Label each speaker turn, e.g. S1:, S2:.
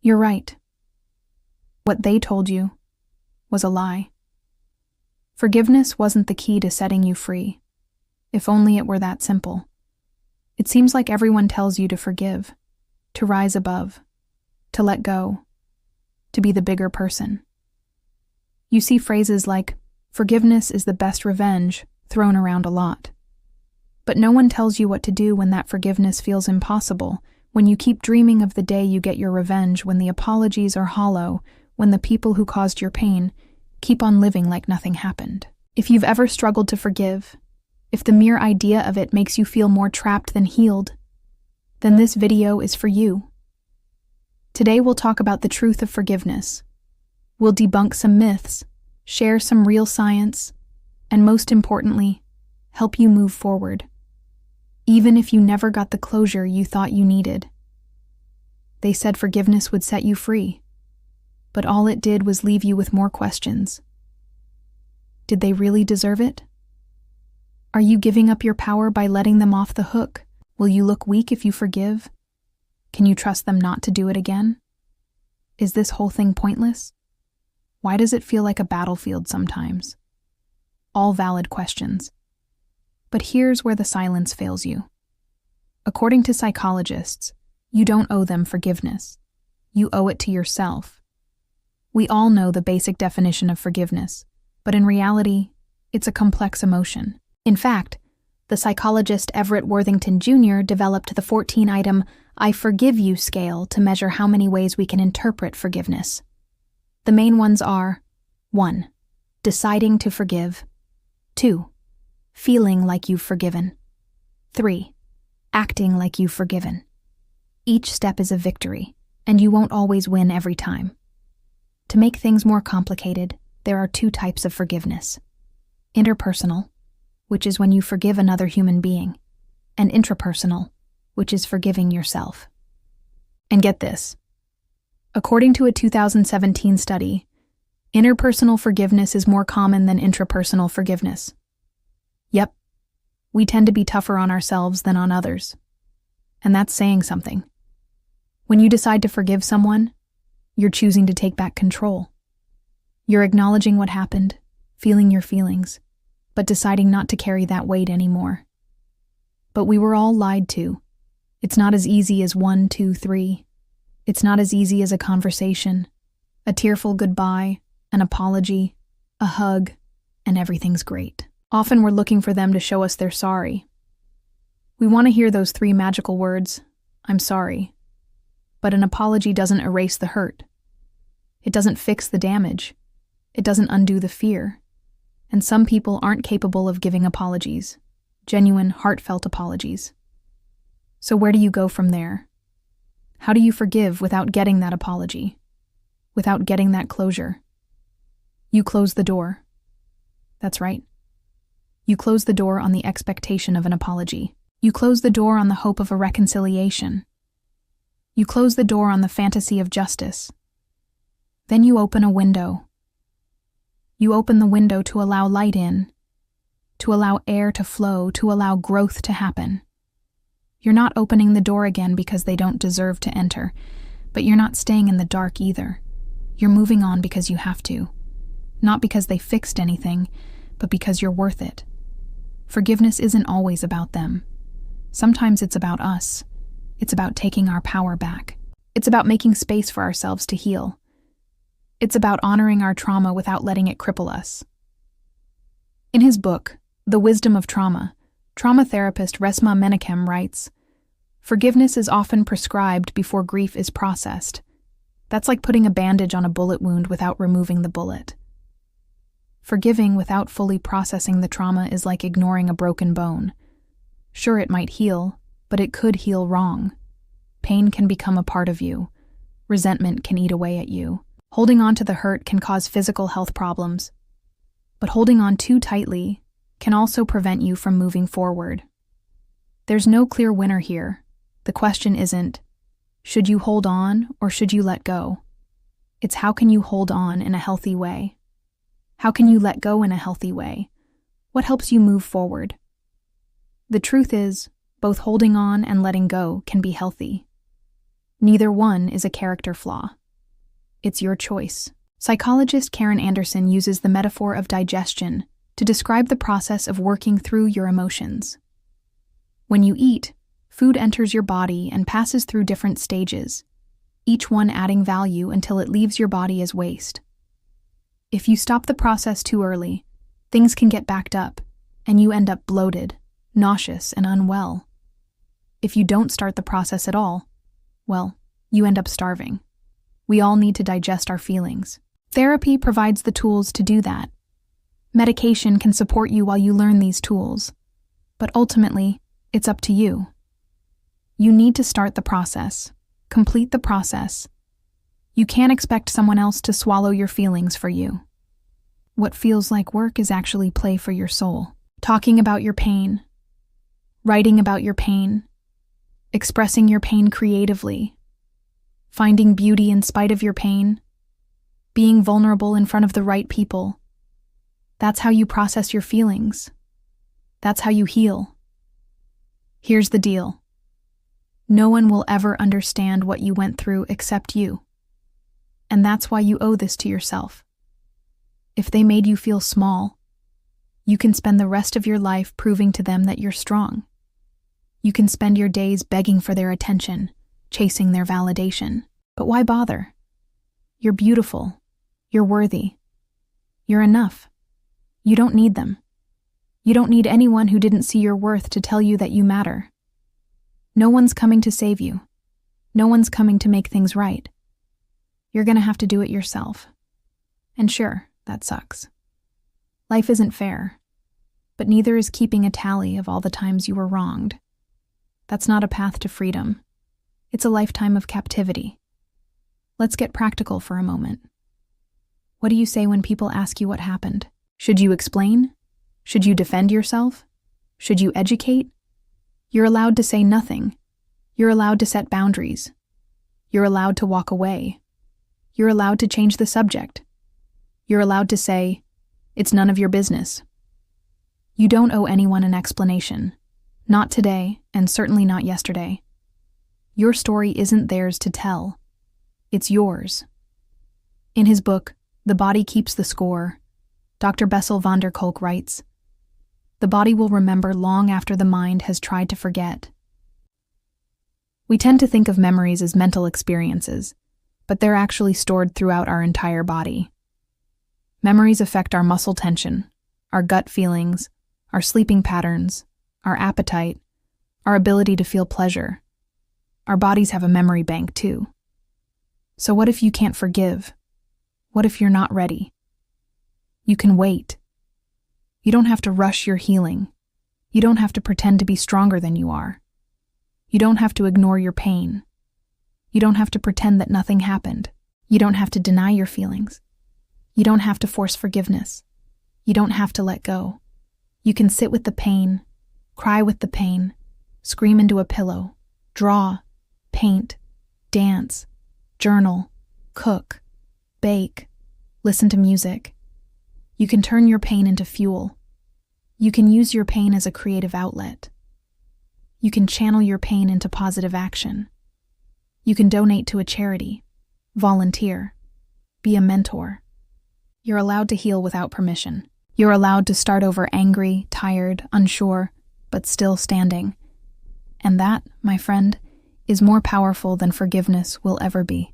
S1: You're right. What they told you was a lie. Forgiveness wasn't the key to setting you free. If only it were that simple. It seems like everyone tells you to forgive, to rise above, to let go, to be the bigger person. You see phrases like, "Forgiveness is the best revenge," thrown around a lot. But no one tells you what to do when that forgiveness feels impossible, when you keep dreaming of the day you get your revenge, when the apologies are hollow, when the people who caused your pain keep on living like nothing happened. If you've ever struggled to forgive, if the mere idea of it makes you feel more trapped than healed, then this video is for you. Today we'll talk about the truth of forgiveness. We'll debunk some myths, share some real science, and most importantly, help you move forward, even if you never got the closure you thought you needed. They said forgiveness would set you free, but all it did was leave you with more questions. Did they really deserve it? Are you giving up your power by letting them off the hook? Will you look weak if you forgive? Can you trust them not to do it again? Is this whole thing pointless? Why does it feel like a battlefield sometimes? All valid questions. But here's where the silence fails you. According to psychologists, you don't owe them forgiveness. You owe it to yourself. We all know the basic definition of forgiveness, but in reality, it's a complex emotion. In fact, the psychologist Everett Worthington Jr. developed the 14-item "I forgive you" scale to measure how many ways we can interpret forgiveness. The main ones are 1. Deciding to forgive. 2. Feeling like you've forgiven. 3. Acting like you've forgiven. Each step is a victory, and you won't always win every time. To make things more complicated, there are 2 types of forgiveness. Interpersonal, which is when you forgive another human being, and intrapersonal, which is forgiving yourself. And get this. According to a 2017 study, interpersonal forgiveness is more common than intrapersonal forgiveness. Yep, we tend to be tougher on ourselves than on others. And that's saying something. When you decide to forgive someone, you're choosing to take back control. You're acknowledging what happened, feeling your feelings, but deciding not to carry that weight anymore. But we were all lied to. It's not as easy as 1, 2, 3. It's not as easy as a conversation, a tearful goodbye, an apology, a hug, and everything's great. Often we're looking for them to show us they're sorry. We want to hear those 3 magical words, "I'm sorry." But an apology doesn't erase the hurt. It doesn't fix the damage. It doesn't undo the fear. And some people aren't capable of giving apologies, genuine, heartfelt apologies. So where do you go from there? How do you forgive without getting that apology? Without getting that closure? You close the door. That's right. You close the door on the expectation of an apology. You close the door on the hope of a reconciliation. You close the door on the fantasy of justice. Then you open a window. You open the window to allow light in, to allow air to flow, to allow growth to happen. You're not opening the door again because they don't deserve to enter, but you're not staying in the dark either. You're moving on because you have to. Not because they fixed anything, but because you're worth it. Forgiveness isn't always about them. Sometimes it's about us. It's about taking our power back. It's about making space for ourselves to heal. It's about honoring our trauma without letting it cripple us. In his book, The Wisdom of Trauma, trauma therapist Resmaa Menakem writes, "Forgiveness is often prescribed before grief is processed. That's like putting a bandage on a bullet wound without removing the bullet. Forgiving without fully processing the trauma is like ignoring a broken bone. Sure, it might heal, but it could heal wrong. Pain can become a part of you. Resentment can eat away at you. Holding on to the hurt can cause physical health problems. But holding on too tightly can also prevent you from moving forward. There's no clear winner here. The question isn't, should you hold on or should you let go? It's how can you hold on in a healthy way? How can you let go in a healthy way? What helps you move forward? The truth is, both holding on and letting go can be healthy. Neither one is a character flaw. It's your choice. Psychologist Karen Anderson uses the metaphor of digestion to describe the process of working through your emotions. When you eat, food enters your body and passes through different stages, each one adding value until it leaves your body as waste. If you stop the process too early, things can get backed up, and you end up bloated, nauseous, and unwell. If you don't start the process at all, well, you end up starving. We all need to digest our feelings. Therapy provides the tools to do that. Medication can support you while you learn these tools, but ultimately, it's up to you. You need to start the process, complete the process. You can't expect someone else to swallow your feelings for you. What feels like work is actually play for your soul. Talking about your pain, writing about your pain, expressing your pain creatively, finding beauty in spite of your pain, being vulnerable in front of the right people. That's how you process your feelings. That's how you heal. Here's the deal. No one will ever understand what you went through except you. And that's why you owe this to yourself. If they made you feel small, you can spend the rest of your life proving to them that you're strong. You can spend your days begging for their attention, chasing their validation. But why bother? You're beautiful. You're worthy. You're enough. You don't need them. You don't need anyone who didn't see your worth to tell you that you matter. No one's coming to save you. No one's coming to make things right. You're gonna have to do it yourself. And sure, that sucks. Life isn't fair, but neither is keeping a tally of all the times you were wronged. That's not a path to freedom. It's a lifetime of captivity. Let's get practical for a moment. What do you say when people ask you what happened? Should you explain? Should you defend yourself? Should you educate? You're allowed to say nothing. You're allowed to set boundaries. You're allowed to walk away. You're allowed to change the subject. You're allowed to say, it's none of your business. You don't owe anyone an explanation. Not today, and certainly not yesterday. Your story isn't theirs to tell. It's yours. In his book, The Body Keeps the Score, Dr. Bessel van der Kolk writes, "The body will remember long after the mind has tried to forget." We tend to think of memories as mental experiences, but they're actually stored throughout our entire body. Memories affect our muscle tension, our gut feelings, our sleeping patterns, our appetite, our ability to feel pleasure. Our bodies have a memory bank too. So what if you can't forgive? What if you're not ready? You can wait. You don't have to rush your healing. You don't have to pretend to be stronger than you are. You don't have to ignore your pain. You don't have to pretend that nothing happened. You don't have to deny your feelings. You don't have to force forgiveness. You don't have to let go. You can sit with the pain, cry with the pain, scream into a pillow, draw, paint, dance, journal, cook, bake, listen to music. You can turn your pain into fuel. You can use your pain as a creative outlet. You can channel your pain into positive action. You can donate to a charity, volunteer, be a mentor. You're allowed to heal without permission. You're allowed to start over angry, tired, unsure, but still standing. And that, my friend, is more powerful than forgiveness will ever be.